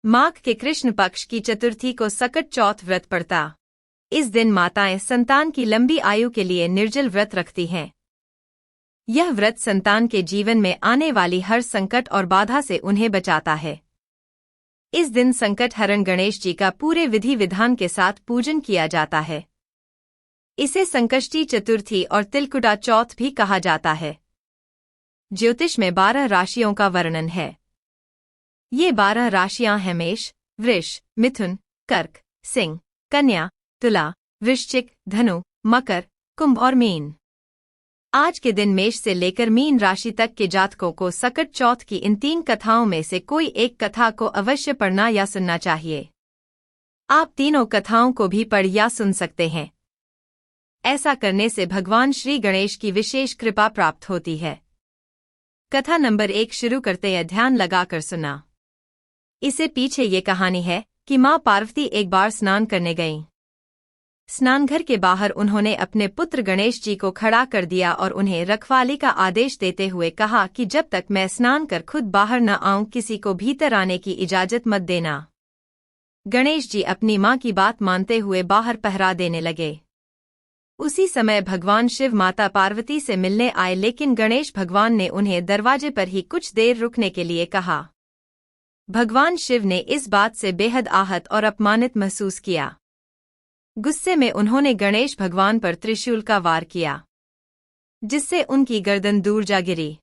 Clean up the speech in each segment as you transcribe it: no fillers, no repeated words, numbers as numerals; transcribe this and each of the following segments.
माघ के कृष्ण पक्ष की चतुर्थी को सकट चौथ व्रत पड़ता। इस दिन माताएं संतान की लंबी आयु के लिए निर्जल व्रत रखती हैं। यह व्रत संतान के जीवन में आने वाली हर संकट और बाधा से उन्हें बचाता है। इस दिन संकट हरण गणेश जी का पूरे विधि विधान के साथ पूजन किया जाता है। इसे संकष्टी चतुर्थी और तिलकुटा चौथ भी कहा जाता है। ज्योतिष में 12 राशियों का वर्णन है। ये 12 राशियां हैं मेष, वृष, मिथुन, कर्क, सिंह, कन्या, तुला, वृश्चिक, धनु, मकर, कुंभ और मीन। आज के दिन मेष से लेकर मीन राशि तक के जातकों को सकट चौथ की इन 3 कथाओं में से कोई एक कथा को अवश्य पढ़ना या सुनना चाहिए। आप तीनों कथाओं को भी पढ़ या सुन सकते हैं। ऐसा करने से भगवान श्री गणेश की विशेष कृपा प्राप्त होती है। कथा नंबर 1 शुरू करते हैं, ध्यान लगाकर सुना। इससे पीछे ये कहानी है कि मां पार्वती एक बार स्नान करने गईं। स्नानघर के बाहर उन्होंने अपने पुत्र गणेश जी को खड़ा कर दिया और उन्हें रखवाली का आदेश देते हुए कहा कि जब तक मैं स्नान कर खुद बाहर न आऊं किसी को भीतर आने की इजाजत मत देना। गणेश जी अपनी मां की बात मानते हुए बाहर पहरा देने लगे। उसी समय भगवान शिव माता पार्वती से मिलने आए, लेकिन गणेश भगवान ने उन्हें दरवाजे पर ही कुछ देर रुकने के लिए कहा। भगवान शिव ने इस बात से बेहद आहत और अपमानित महसूस किया। गुस्से में उन्होंने गणेश भगवान पर त्रिशूल का वार किया, जिससे उनकी गर्दन दूर जा गिरी।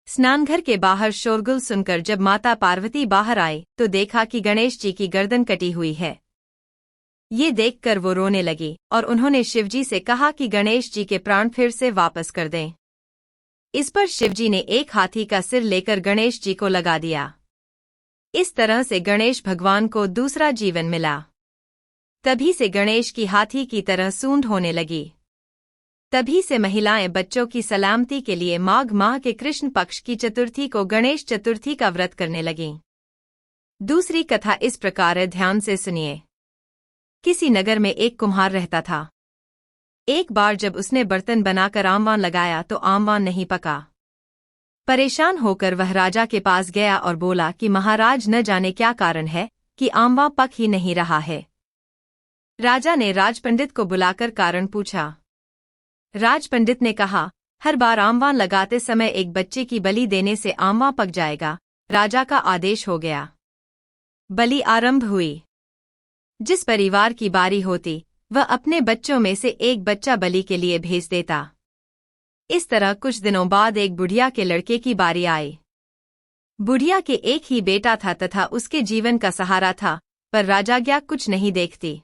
स्नानघर के बाहर शोरगुल सुनकर जब माता पार्वती बाहर आई तो देखा कि गणेश जी की गर्दन कटी हुई है। ये देखकर वो रोने लगी और उन्होंने शिवजी से कहा कि गणेश जी के प्राण फिर से वापस कर दें। इस पर शिवजी ने एक हाथी का सिर लेकर गणेश जी को लगा दिया। इस तरह से गणेश भगवान को दूसरा जीवन मिला। तभी से गणेश की हाथी की तरह सूंड होने लगी। तभी से महिलाएं बच्चों की सलामती के लिए माघ माह के कृष्ण पक्ष की चतुर्थी को गणेश चतुर्थी का व्रत करने लगीं। दूसरी कथा इस प्रकार है, ध्यान से सुनिए। किसी नगर में एक कुम्हार रहता था। एक बार जब उसने बर्तन बनाकर आमवान लगाया तो आमवान नहीं पका। परेशान होकर वह राजा के पास गया और बोला कि महाराज, न जाने क्या कारण है कि आमवा पक ही नहीं रहा है। राजा ने राजपंडित को बुलाकर कारण पूछा। राजपंडित ने कहा, हर बार आमवान लगाते समय एक बच्चे की बलि देने से आमवा पक जाएगा। राजा का आदेश हो गया। बलि आरंभ हुई। जिस परिवार की बारी होती वह अपने बच्चों में से एक बच्चा बलि के लिए भेज देता। इस तरह कुछ दिनों बाद एक बुढ़िया के लड़के की बारी आई। बुढ़िया के एक ही बेटा था तथा उसके जीवन का सहारा था, पर राजाज्ञा कुछ नहीं देखती।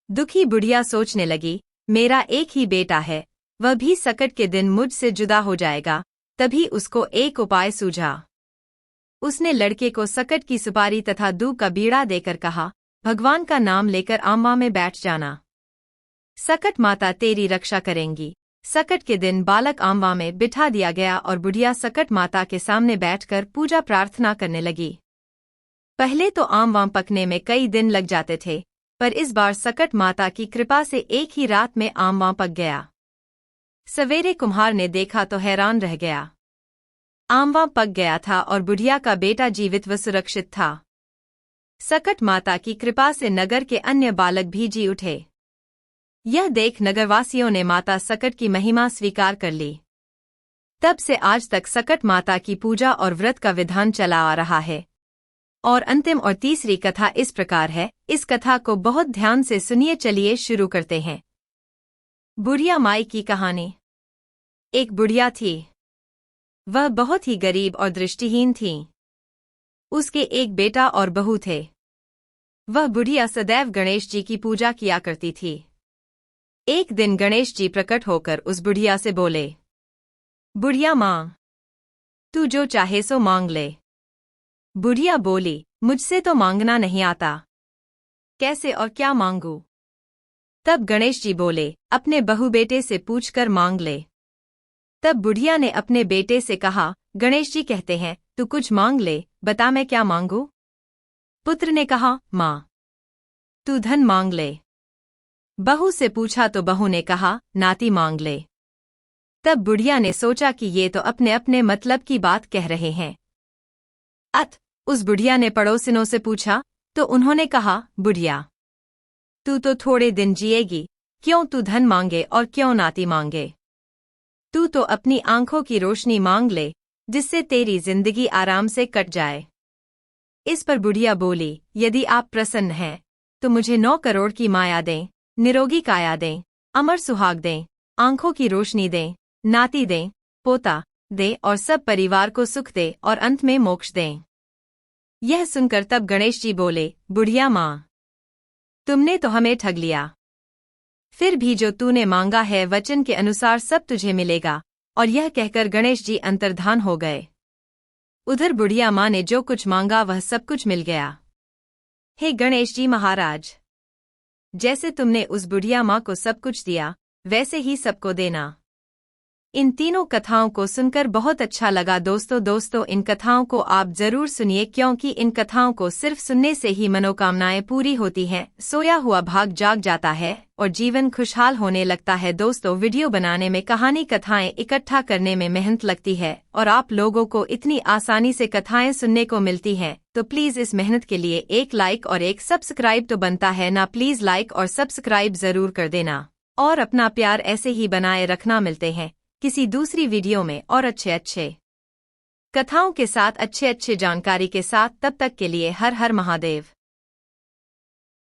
दुखी बुढ़िया सोचने लगी, मेरा एक ही बेटा है, वह भी सकट के दिन मुझसे जुदा हो जाएगा। तभी उसको एक उपाय सूझा। उसने लड़के को सकट की सुपारी तथा दूध का बीड़ा देकर कहा, भगवान का नाम लेकर आमवा में बैठ जाना। सकट माता तेरी रक्षा करेंगी। सकट के दिन बालक आमवा में बिठा दिया गया और बुढ़िया सकट माता के सामने बैठकर पूजा प्रार्थना करने लगी। पहले तो आमवा पकने में कई दिन लग जाते थे, पर इस बार सकट माता की कृपा से एक ही रात में आमवा पक गया। सवेरे कुम्हार ने देखा तो हैरान रह गया। आमवा पक गया था और बुढ़िया का बेटा जीवित व सुरक्षित था। सकट माता की कृपा से नगर के अन्य बालक भी जी उठे। यह देख नगरवासियों ने माता सकट की महिमा स्वीकार कर ली। तब से आज तक सकट माता की पूजा और व्रत का विधान चला आ रहा है। और अंतिम और तीसरी कथा इस प्रकार है, इस कथा को बहुत ध्यान से सुनिए। चलिए शुरू करते हैं। बुढ़िया माई की कहानी। एक बुढ़िया थी। वह बहुत ही गरीब और दृष्टिहीन थी। उसके एक बेटा और बहू थे। वह बुढ़िया सदैव गणेश जी की पूजा किया करती थी। एक दिन गणेश जी प्रकट होकर उस बुढ़िया से बोले, बुढ़िया माँ, तू जो चाहे सो मांग ले। बुढ़िया बोली, मुझसे तो मांगना नहीं आता, कैसे और क्या मांगू? तब गणेश जी बोले, अपने बहू बेटे से पूछकर मांग ले। तब बुढ़िया ने अपने बेटे से कहा, गणेश जी कहते हैं तू कुछ मांग ले, बता मैं क्या मांगू? पुत्र ने कहा, माँ, तू धन मांग ले। बहू से पूछा तो बहू ने कहा, नाती मांग ले। तब बुढ़िया ने सोचा कि ये तो अपने अपने मतलब की बात कह रहे हैं। उस बुढ़िया ने पड़ोसिनों से पूछा तो उन्होंने कहा, बुढ़िया, तू तो थोड़े दिन जिएगी, क्यों तू धन मांगे और क्यों नाती मांगे। तू तो अपनी आंखों की रोशनी मांग ले, जिससे तेरी जिंदगी आराम से कट जाए। इस पर बुढ़िया बोली, यदि आप प्रसन्न हैं तो मुझे 9 करोड़ की माया दें, निरोगी काया दें, अमर सुहाग दें, आंखों की रोशनी दें, नाती दें, पोता दें और सब परिवार को सुख दें और अंत में मोक्ष दें। यह सुनकर तब गणेश जी बोले, बुढ़िया माँ, तुमने तो हमें ठग लिया। फिर भी जो तूने मांगा है वचन के अनुसार सब तुझे मिलेगा। और यह कहकर गणेश जी अंतर्धान हो गए। उधर बुढ़िया माँ ने जो कुछ मांगा वह सब कुछ मिल गया। हे गणेश जी महाराज, जैसे तुमने उस बुढ़िया माँ को सब कुछ दिया वैसे ही सबको देना। इन तीनों कथाओं को सुनकर बहुत अच्छा लगा। दोस्तों इन कथाओं को आप जरूर सुनिए, क्योंकि इन कथाओं को सिर्फ सुनने से ही मनोकामनाएं पूरी होती हैं, सोया हुआ भाग जाग जाता है और जीवन खुशहाल होने लगता है। दोस्तों, वीडियो बनाने में, कहानी कथाएं इकट्ठा करने में मेहनत लगती है और आप लोगों को इतनी आसानी से कथाएं सुनने को मिलती हैं, तो प्लीज इस मेहनत के लिए एक लाइक और एक सब्सक्राइब तो बनता है ना। प्लीज लाइक और सब्सक्राइब जरूर कर देना और अपना प्यार ऐसे ही बनाए रखना। मिलते हैं किसी दूसरी वीडियो में और अच्छे कथाओं के साथ, अच्छे जानकारी के साथ। तब तक के लिए हर हर महादेव।